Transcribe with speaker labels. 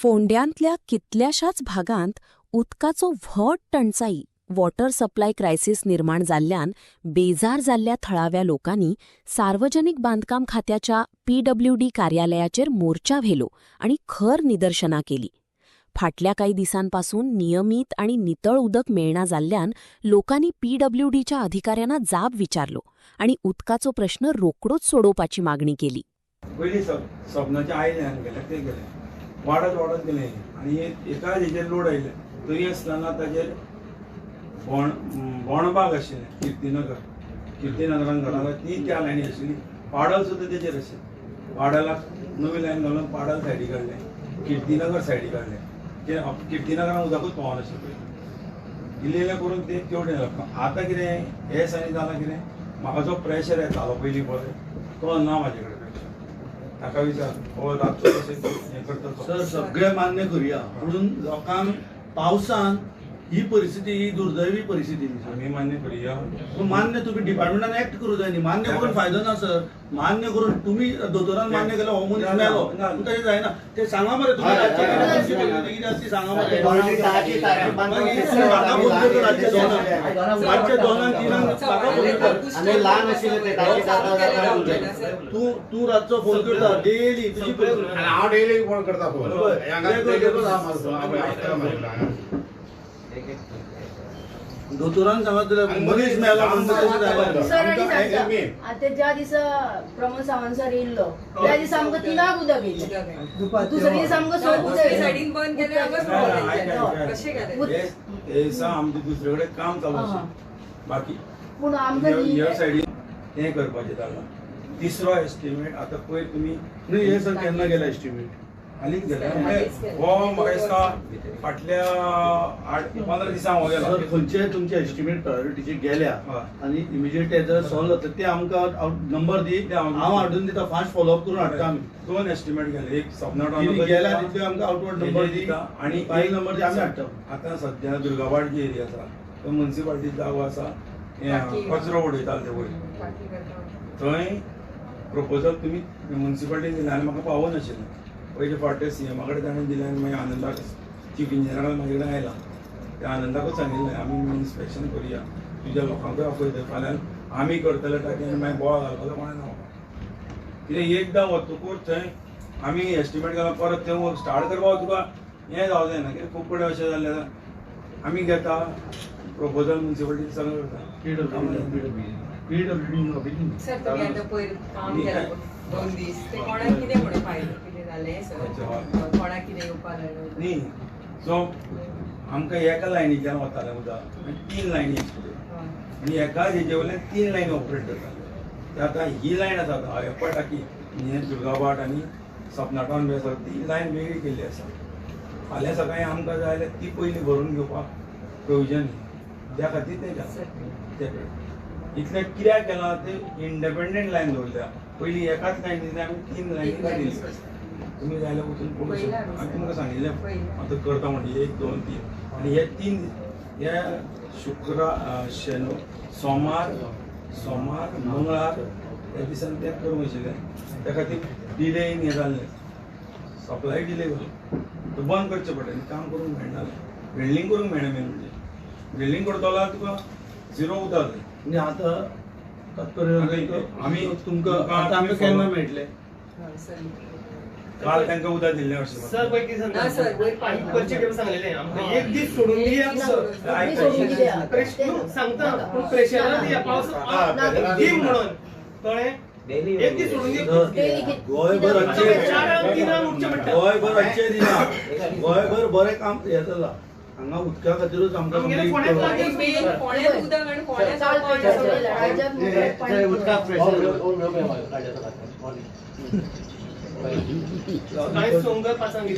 Speaker 1: फोंड्यांतल्या कितल्याशाच भागांत उदकाचो व्हड टंचाई वॉटर सप्लाय क्रायसिस निर्माण जाल्ल्यान बेजार जाल्ल्या थळाव्या लोकांनी सार्वजनीक बांदकाम खात्याच्या PWD कार्यालयाचेर मोर्चा व्हेलो आनी खर निदर्शनां केली. फाटल्या काही दिसांपासून नियमीत आणि नितळ उदक मेळना जाल्ल्यान लोकांनी PWDच्या अधिकाऱ्यांना जाब विचारलो आणि उदकाचो प्रश्न रोकडोच सोडोवपाची मागणी केली.
Speaker 2: पयलीं सपनाचे आयल्यान गेले ते गेले वाडत गेले आनी एका हेजेर लोड आयले तरी आसतना ताजेर बोणबाग आशिल्लें किर्तीनगरान घरां ती त्या लायनी आशिल्ली. पाडल सुद्दां तेजेर आशिल्लें. पाडलाक नवी लायन घालून पाडल सायडी काडलें, किर्तीनगर सायडी काडलें. ते किर्तीनगरान उदकूच पावनाशिल्लें पयलीं. इल्लें करून ते केवडें आतां कितें हे दिसांनी जालां कितें म्हाका जो प्रेशर येतालो पयलीं पळय तो ना म्हाजे कडेन. ताका विचार हो रातचो कशें हें करता तो.
Speaker 3: सर सगळें मान्य करुया पूण लोकांक पावसान ही परिस्थिती ही दुर्दैवी परिस्थिती
Speaker 2: आमी मान्य करुया.
Speaker 3: मान्य तुम्ही डिपार्टमेंटान ऍक्ट करू जाय न्ही. मान्य करून फायदो ना सर. मान्य करून तुम्ही दोतोरान मान्य केलो हो मनीस मेलो पूण तशें जायना. ते सांगा मरे तुम्ही कितें आसा सांगा मरे. रातच्या दोनांक तिनांक तू रातचो फोन करता डेली तुझी
Speaker 4: हांव डेली फोन करता फोन.
Speaker 3: दोतोरान सांगत मनीस मेला
Speaker 5: आता ज्या दिसा प्रमोद सावंत सर येयल्लो त्या दिसा आमकां तिनाक उदक येयलें. दुसरे दिसा आमकां सोड उदक
Speaker 6: सायडीन बंद केलें
Speaker 2: आमचे दुसरे कडेन काम चालू आशिल्लें. बाकी
Speaker 5: पूण आमकां
Speaker 2: ह्या सायडीन हें करपाचें जालां. तिसरो एस्टिमेट आतां पयर तुमी
Speaker 3: नाही हे सर केन्ना गेला एस्टिमेट
Speaker 2: हालींच गेले हो म्हाका दिसता फाटल्या 8-15 दिसां हो गेला.
Speaker 3: सर खंयचे तुमचे एस्टिमेट प्रायोरिटीचे गेल्या आनी इमिजिएट जर सॉल्व जाता ते आमकां नंबर दी हांव हाडून दिता. फास्ट फॉलोअप करून हाडटा आमी.
Speaker 2: 2 एस्टिमेट गेले. एक सपना
Speaker 3: गेल्या तितले आमकां आउटवर्ड नंबर दी
Speaker 2: आनी
Speaker 3: फायल नंबर दी आमी हाडटा.
Speaker 2: आतां सद्या दुर्गाबाट जी एरिया आसा तो म्युनिसिपालिटी जागो आसा कचरो उडयताले ते वयर. थंय प्रपोजल तुमी म्युनिसिपालिटीन दिलें आनी म्हाका पावनाशिल्लें. पयले फावटे CM कडेन ताणें दिलें आनी मागीर आनंदाक चीफ इंजिनियरान म्हाजे कडेन आयला. त्या आनंदाकूच सांगिल्लें आमी इन्स्पेक्शन करुया तुज्या लोकांकूय आपयता. फाल्यां आमी करतले टाकी आनी मागीर बोवाळ घालपाचो कोणें ना. कित्याक एकदां वतकूच थंय आमी एस्टिमेट केला परत थंय स्टार्ट करपा तुका हें जावं जायना. कित्याक खूब कडेन अशें जाल्लें आमी घेता प्रपोजल म्युनिसिपालिटी सगळें करता.
Speaker 6: सर तुम्ही आता पयर काम केलं 2 दीस ते कोणाक कितें म्हणून फायदो कितें जालें सर कोणाक कितें येवपाक लागलें
Speaker 2: न्ही. सो आमकां एका लायनीच्यान वतालें उदक आनी 3 लायनी आशिल्ल्यो आनी एकाच हेजे वयल्यान 3 लायनी ऑपरेट करताले. ते आतां ही लायन आसा एप्पा टाकी हे दुर्गाबाट आनी सपनाटावन बी आसा ती लायन वेगळी केल्ली आसा. फाल्यां सकाळीं आमकां जाय जाल्यार ती पयलीं भरून घेवपाक प्रोविजन त्या खातीर ते घाला. इतलें कित्याक केलां ते इंडिपेंडंट लायन दवरल्या. पयलीं एकाच लायनीन आमी 3 लायनी काडिल्ली. तुमी जाय जाल्यार वचून पळोवंक शकता. हांवें तुमकां सांगिल्लें आतां करता म्हणजे 1, 2, 3 आनी हे 3 हे सोमार मंगळार ह्या दिसान तें करूंक आशिल्लें. त्या खातीर डिले हें जाल्लें सप्लाय डिले जालो. तो बंद करचें पडलें काम करूंक मेळनालें. वेल्डिंग करूंक मेळना मेन म्हणजे वेल्डिंग करतलो जाल्यार तुका 0 उदक जाय.
Speaker 3: म्हणजे आतां तात्पर्य आमी तुमकां केन्ना मेळटले.
Speaker 2: काल तांकां उदक दिल्लें अशें
Speaker 6: ना सर वयर पाणी
Speaker 7: सांगलेले एक दीस सोडून दिया सांगता प्रेशरान दिया पावस दी म्हणून कळ्ळें. एक दीस सोडून
Speaker 3: गोंयभर अच्छे दिना. गोंयभर बरें काम हें जालां. हांगा उदका खातीरूच आमकां
Speaker 5: उदकाक
Speaker 7: काय सोंगर पासांग